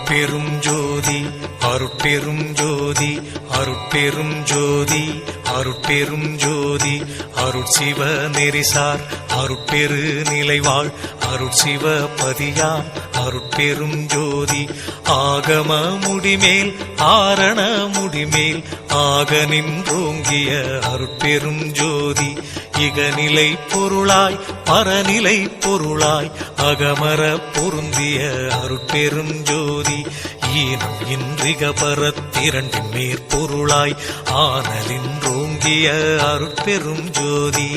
அருட்பெரும் ஜோதி அருட்பெரும் ஜோதி அருட்பெரும் ஜோதி அருட்பெரும் ஜோதி அருட்சிவ நெறிசார் அருட்பெரு நிலைவாழ் அருட்சிவ பதியாம் அருட்பெரும் ஜோதி ஆகம முடிமேல் ஆரண முடிமேல் ஆக நின்றோங்கிய அருட்பெரும் ஜோதி இகநிலை பொருளாய் பரநிலை பொருளாய் அகமர பொருந்திய அருட்பெரும் ஜோதி ஈனம் இன்றிக பரத்திரண்டின் மேற்பொருளாய் ஆனலின்றோங்கிய அருட்பெரும் ஜோதி.